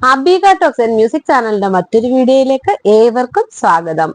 അബിക talks and music ചാനലിന്റെ മറ്റൊരു വീഡിയോയിലേക്ക് ഏവർക്കും സ്വാഗതം.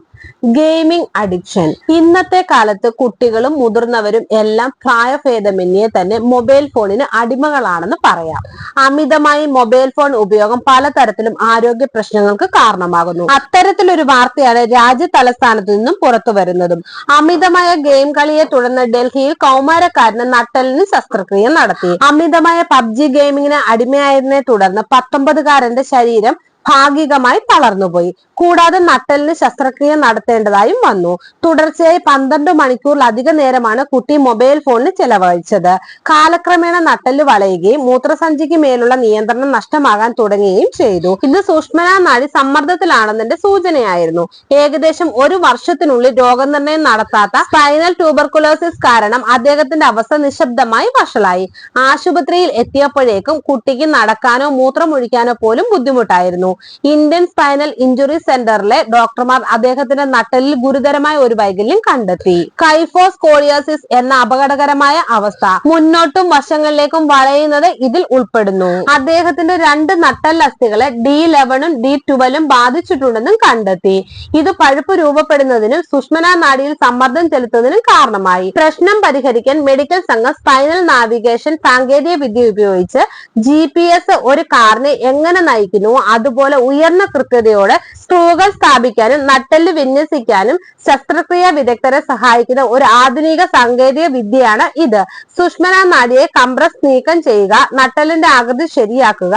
Gaming addiction. ഇന്നത്തെ കാലത്ത് കുട്ടികളും മുതിർന്നവരും എല്ലാം പ്രായഭേദമന്യേ തന്നെ മൊബൈൽ ഫോണിന് അടിമകളാണെന്ന് പറയാം. അമിതമായി മൊബൈൽ ഫോൺ ഉപയോഗം പലതരത്തിലും ആരോഗ്യ പ്രശ്നങ്ങൾക്ക് കാരണമാകുന്നു. അത്തരത്തിലൊരു വാർത്തയാണ് രാജ്യ തലസ്ഥാനത്ത് നിന്നും പുറത്തു വരുന്നതും. അമിതമായ ഗെയിം കളിയെ തുടർന്ന് ഡൽഹിയിൽ കൗമാരക്കാരന് നട്ടെല്ലിന് ശസ്ത്രക്രിയ നടത്തി. അമിതമായ പബ്ജി ഗെയിമിങ്ങിന് അടിമയായതിനെ തുടർന്ന് 19-കാരന്റെ ശരീരം ഭാഗികമായി തളർന്നുപോയി. കൂടാതെ നട്ടെല്ലിന് ശസ്ത്രക്രിയ നടത്തേണ്ടതായും വന്നു. തുടർച്ചയായി 12 മണിക്കൂറിലധിക നേരമാണ് കുട്ടി മൊബൈൽ ഫോണിന് ചെലവഴിച്ചത്. കാലക്രമേണ നട്ടെല്ല് വളയുകയും മൂത്രസഞ്ചിക്ക് മേലുള്ള നിയന്ത്രണം നഷ്ടമാകാൻ തുടങ്ങുകയും ചെയ്തു. ഇത് സുഷ്മനാ നാഡി സമ്മർദ്ദത്തിലാണെന്നതിന്റെ സൂചനയായിരുന്നു. ഏകദേശം 1 വർഷത്തിനുള്ളിൽ രോഗനിർണയം നടത്താത്ത സ്പൈനൽ ട്യൂബർകുലോസിസ് കാരണം അദ്ദേഹത്തിന്റെ അവസ്ഥ നിശബ്ദമായി വഷളായി. ആശുപത്രിയിൽ എത്തിയപ്പോഴേക്കും കുട്ടിക്ക് നടക്കാനോ മൂത്രമൊഴിക്കാനോ പോലും ബുദ്ധിമുട്ടായിരുന്നു. ഇന്ത്യൻ സ്പൈനൽ ഇഞ്ചുറി സെന്ററിലെ ഡോക്ടർമാർ അദ്ദേഹത്തിന്റെ നട്ടെല്ലിൽ ഗുരുതരമായ ഒരു വൈകല്യം കണ്ടെത്തി. കൈഫോസ്കോളിയോസിസ് എന്ന അപകടകരമായ അവസ്ഥ മുന്നോട്ടും വശങ്ങളിലേക്കും വളയുന്നത് ഇതിൽ ഉൾപ്പെടുന്നു. അദ്ദേഹത്തിന്റെ 2 നട്ടെല്ലസ്ഥികളെ D11ഉം D12ഉം ബാധിച്ചിട്ടുണ്ടെന്നും കണ്ടെത്തി. ഇത് പഴുപ്പ് രൂപപ്പെടുന്നതിനും സുഷ്മനാ നാഡിയിൽ സമ്മർദ്ദം ചെലുത്തുന്നതിനും കാരണമായി. പ്രശ്നം പരിഹരിക്കാൻ മെഡിക്കൽ സംഘം സ്പൈനൽ നാവിഗേഷൻ സാങ്കേതിക വിദ്യ ഉപയോഗിച്ച് GPS ഒരു കാറിനെ എങ്ങനെ നയിക്കുന്നുവോ അതുപോലെ ഉയർന്ന കൃത്യതയോടെ സ്ക്രൂകൾ സ്ഥാപിക്കാനും നട്ടെല്ല് വിന്യസിക്കാനും ശസ്ത്രക്രിയാ വിദഗ്ധരെ സഹായിക്കുന്ന ഒരു ആധുനിക സാങ്കേതിക വിദ്യയാണ് ഇത്. സുഷ്മനാ നാഡിയെ കംപ്രസ് നീക്കം ചെയ്യുക, നട്ടെല്ലിന്റെ ആകൃതി ശരിയാക്കുക,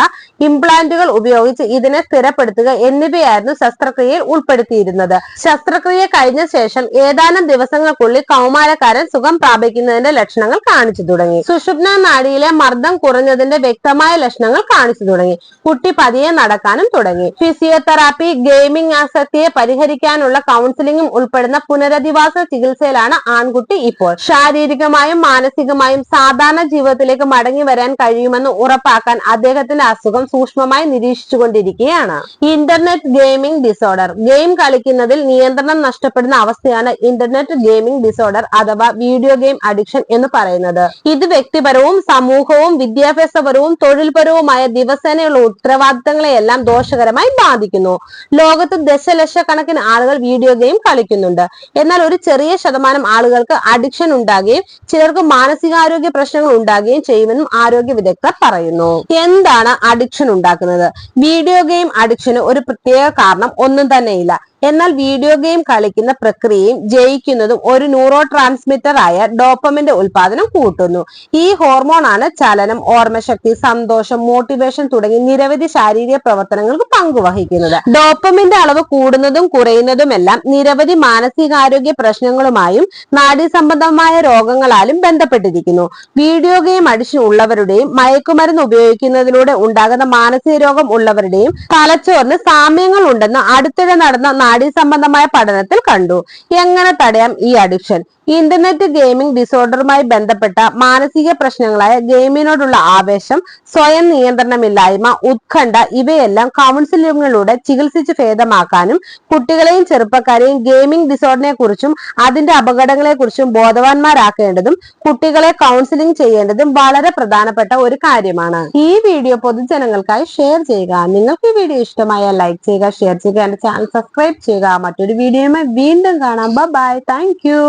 ഇംപ്ലാന്റുകൾ ഉപയോഗിച്ച് ഇതിനെ സ്ഥിരപ്പെടുത്തുക എന്നിവയായിരുന്നു ശസ്ത്രക്രിയയിൽ ഉൾപ്പെടുത്തിയിരുന്നത്. ശസ്ത്രക്രിയ കഴിഞ്ഞ ശേഷം ഏതാനും ദിവസങ്ങൾക്കുള്ളിൽ കൗമാരക്കാരൻ സുഖം പ്രാപിക്കുന്നതിന്റെ ലക്ഷണങ്ങൾ കാണിച്ചു തുടങ്ങി. സുഷുമ്നാ നാഡിയിലെ മർദ്ദം കുറഞ്ഞതിന്റെ വ്യക്തമായ ലക്ഷണങ്ങൾ കാണിച്ചു തുടങ്ങി. കുട്ടി പതിയെ നടക്കാനും തുടങ്ങി. ഫിസിയോതെറാപ്പി, ഗെയിമിംഗ് ആസക്തിയെ പരിഹരിക്കാനുള്ള കൗൺസിലിംഗും ഉൾപ്പെടുന്ന പുനരധിവാസ ചികിത്സയിലാണ് ആൺകുട്ടി ഇപ്പോൾ. ശാരീരികമായും മാനസികമായും സാധാരണ ജീവിതത്തിലേക്ക് മടങ്ങി വരാൻ കഴിയുമെന്ന് ഉറപ്പാക്കാൻ അദ്ദേഹത്തിന്റെ അസുഖം സൂക്ഷ്മമായി നിരീക്ഷിച്ചുകൊണ്ടിരിക്കുകയാണ്. Internet gaming disorder. ഗെയിം കളിക്കുന്നതിൽ നിയന്ത്രണം നഷ്ടപ്പെടുന്ന അവസ്ഥയാണ് ഇന്റർനെറ്റ് ഗെയിമിംഗ് ഡിസോർഡർ അഥവാ വീഡിയോ ഗെയിം അഡിക്ഷൻ എന്ന് പറയുന്നത്. ഇത് വ്യക്തിപരവും സമൂഹവും വിദ്യാഭ്യാസപരവും തൊഴിൽപരവുമായ ദിവസേനയുള്ള ഉത്തരവാദിത്തങ്ങളെയെല്ലാം ദോഷകരമായി ബാധിക്കുന്നു. ലോകത്ത് ദശലക്ഷക്കണക്കിന് ആളുകൾ വീഡിയോ ഗെയിം കളിക്കുന്നുണ്ട്. എന്നാൽ ഒരു ചെറിയ ശതമാനം ആളുകൾക്ക് അഡിക്ഷൻ ഉണ്ടാകുകയും ചിലർക്ക് മാനസികാരോഗ്യ പ്രശ്നങ്ങൾ ഉണ്ടാകുകയും ചെയ്യുമെന്നും ആരോഗ്യ വിദഗ്ധർ പറയുന്നു. എന്താണ് അഡിക്ഷൻ ഉണ്ടാക്കുന്നത്? വീഡിയോ ഗെയിം അഡിക്ഷന് ഒരു പ്രത്യേക കാരണം ഒന്നും തന്നെയില്ല. എന്നാൽ വീഡിയോ ഗെയിം കളിക്കുന്ന പ്രക്രിയയും ജയിക്കുന്നതും ഒരു ന്യൂറോ ട്രാൻസ്മിറ്റർ ആയ ഡോപ്പമിന്റെ ഉൽപാദനം കൂട്ടുന്നു. ഈ ഹോർമോണാണ് ചലനം, ഓർമ്മശക്തി, സന്തോഷം, മോട്ടിവേഷൻ തുടങ്ങി നിരവധി ശാരീരിക പ്രവർത്തനങ്ങൾക്ക് പങ്കുവഹിക്കുന്നത്. ഡോപ്പമിന്റെ അളവ് കൂടുന്നതും കുറയുന്നതുമെല്ലാം നിരവധി മാനസികാരോഗ്യ പ്രശ്നങ്ങളുമായും നാഡീസംബന്ധമായ രോഗങ്ങളാലും ബന്ധപ്പെട്ടിരിക്കുന്നു. വീഡിയോ ഗെയിം അഡിക്ഷൻ ഉള്ളവരുടെയും മയക്കുമരുന്ന് ഉപയോഗിക്കുന്നതിലൂടെ ഉണ്ടാകുന്ന മാനസിക രോഗം ഉള്ളവരുടെയും തലച്ചോറിന് സാമ്യങ്ങൾ ഉണ്ടെന്ന് അടുത്തിടെ നടന്ന നാഡീസംബന്ധമായ പഠനത്തിൽ കണ്ടു. എങ്ങനെ തടയാം ഈ അഡിക്ഷൻ? ഇന്റർനെറ്റ് ഗെയിമിംഗ് ഡിസോർഡറുമായി ബന്ധപ്പെട്ട മാനസിക പ്രശ്നങ്ങളായ ഗെയിമിനോടുള്ള ആവേശം, സ്വയം നിയന്ത്രണമില്ലായ്മ, ഉത്കണ്ഠ ഇവയെല്ലാം കൗൺസിലിംഗിലൂടെ ചികിത്സിച്ച് ഭേദമാക്കാനും കുട്ടികളെയും ചെറുപ്പക്കാരെയും ഗെയിമിംഗ് ഡിസോർഡറിനെ കുറിച്ചും അതിന്റെ അപകടങ്ങളെ കുറിച്ചും ബോധവാന്മാരാക്കേണ്ടതും കുട്ടികളെ കൗൺസിലിംഗ് ചെയ്യേണ്ടതും വളരെ പ്രധാനപ്പെട്ട ഒരു കാര്യമാണ്. ഈ വീഡിയോ പൊതുജനങ്ങൾക്കായി ഷെയർ ചെയ്യുക. നിങ്ങൾക്ക് ഈ വീഡിയോ ഇഷ്ടമായാൽ ലൈക്ക് ചെയ്യുക, ഷെയർ ചെയ്യുക, എന്റെ ചാനൽ സബ്സ്ക്രൈബ് ചെയ്യുക. മറ്റൊരു വീഡിയോയുമായി വീണ്ടും കാണാം. ബൈ. Thank you.